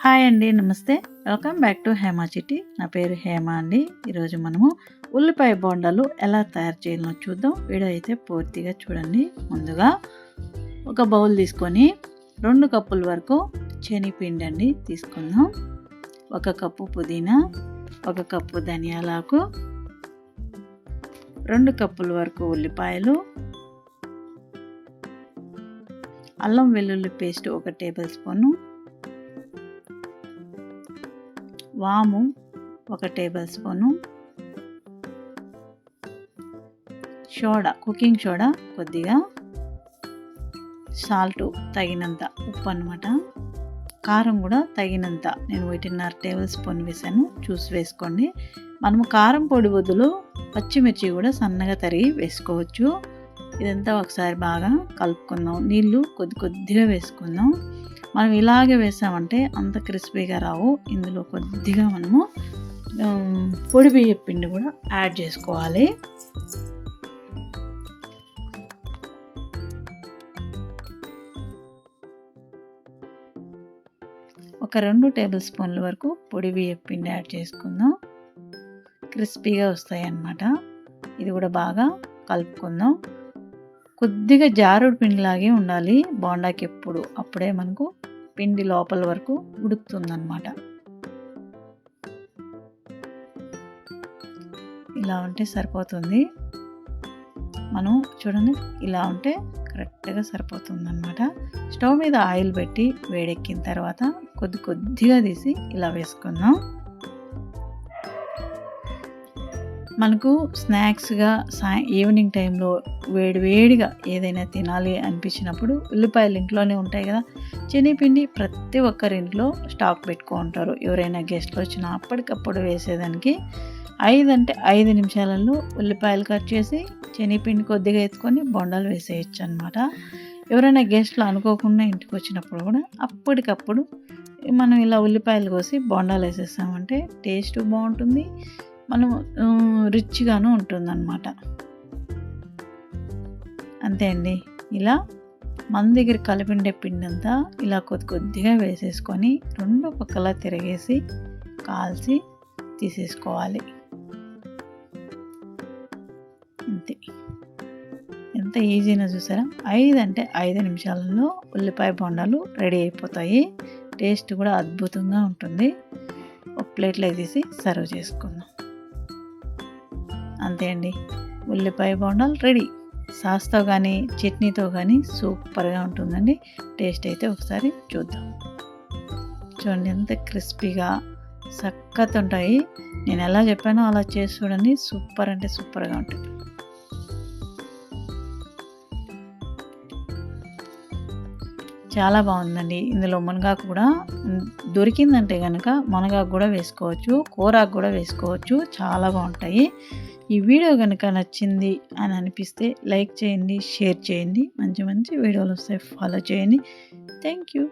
Hi అండి, నమస్తే. Welcome back to Hema చిట్టి. నా పేరు హేమ అండి. ఈరోజు మనము ఉల్లిపాయ బోండాలు ఎలా తయారు చేయాలో చూద్దాం. వీడియో అయితే పూర్తిగా చూడండి. ముందుగా ఒక బౌల్ తీసుకొని 2 కప్పుల వరకు శనగపిండి అండి తీసుకుందాం. 1 కప్పు పుదీనా, 1 కప్పు ధనియాలకు, 2 కప్పుల వరకు ఉల్లిపాయలు, అల్లం వెల్లుల్లి పేస్ట్ 1 టేబుల్ స్పూను, వాము 1 table spoon, soda, cooking soda కొద్దిగా, సాల్ట్ తగినంత, ఉప్పు అన్నమాట. కారం కూడా తగినంత, నేను 1.5 టేబుల్ స్పూన్ వేసాను, చూసి వేసుకోండి. మనము కారం పొడి బదులు పచ్చిమిర్చి కూడా సన్నగా తరిగి వేసుకోవచ్చు. ఇదంతా ఒకసారి బాగా కలుపుకుందాం. నీళ్ళు కొద్దిగా వేసుకుందాం. మనం ఇలాగే వేసామంటే అంత క్రిస్పీగా రావు. ఇందులో కొద్దిగా మనము పొడి బియ్యం పిండి కూడా యాడ్ చేసుకోవాలి. ఒక 2 టేబుల్ స్పూన్ల వరకు పొడి బియ్యం పిండి యాడ్ చేసుకుందాం. క్రిస్పీగా వస్తాయి అన్నమాట. ఇది కూడా బాగా కలుపుకుందాం. కొద్దిగా జారుడు పిండిలాగే ఉండాలి బోండాకి ఎప్పుడు, అప్పుడే మనకు పిండి లోపల వరకు ఉడుకుతుందన్నమాట. ఇలా ఉంటే సరిపోతుంది. మనం చూడండి, ఇలా ఉంటే కరెక్ట్గా సరిపోతుందన్నమాట. స్టవ్ మీద ఆయిల్ పెట్టి వేడెక్కిన తర్వాత కొద్దిగా తీసి ఇలా వేసుకుందాం. మనకు స్నాక్స్గా ఈవినింగ్ టైంలో వేడిగా ఏదైనా తినాలి అనిపించినప్పుడు ఉల్లిపాయలు ఇంట్లోనే ఉంటాయి కదా. శనగపిండి ప్రతి ఒక్కరి ఇంట్లో స్టాక్ పెట్టుకుంటారు. ఎవరైనా గెస్ట్లు వచ్చినా అప్పటికప్పుడు వేసేదానికి 5 నిమిషాలలో ఉల్లిపాయలు కట్ చేసి శనగపిండి కొద్దిగా ఎత్తుకొని బొండాలు వేసేయచ్చు అనమాట. ఎవరైనా గెస్ట్లు అనుకోకుండా ఇంటికి వచ్చినప్పుడు కూడా అప్పటికప్పుడు మనం ఇలా ఉల్లిపాయలు కోసి బొండాలు వేసేసామంటే టేస్ట్ బాగుంటుంది, మనం రిచ్గాను ఉంటుందన్నమాట. అంతే అండి. ఇలా మన దగ్గర కలిపిండే పిండి అంతా ఇలా కొద్దిగా వేసేసుకొని 2 పక్కలా తిరిగేసి కాల్చి తీసేసుకోవాలి. అంతే, ఎంత ఈజీనా చూసారా. 5 నిమిషాలలో ఉల్లిపాయ బొండాలు రెడీ అయిపోతాయి. టేస్ట్ కూడా అద్భుతంగా ఉంటుంది. ఒక ప్లేట్లో తీసి సర్వ్ చేసుకుందాం. అంతే అండి, ఉల్లిపాయ బొండాలు రెడీ. సాస్తో కానీ చట్నీతో కానీ సూపర్గా ఉంటుందండి. టేస్ట్ అయితే ఒకసారి చూద్దాం. చూడండి ఎంత క్రిస్పీగా సక్కగా ఉంటాయి. నేను ఎలా చెప్పానో అలా చేసి చూడండి, సూపర్ అంటే సూపర్గా ఉంటుంది. చాలా బాగుందండి. ఇందులో మునగాకు కూడా దొరికిందంటే కనుక మునగాకు కూడా వేసుకోవచ్చు, కూరాకు కూడా వేసుకోవచ్చు. చాలా బాగుంటాయి. ఈ వీడియో కనుక నచ్చింది అని అనిపిస్తే లైక్ చేయండి, షేర్ చేయండి. మంచి వీడియోలు వస్తాయి, ఫాలో చేయండి. Thank you.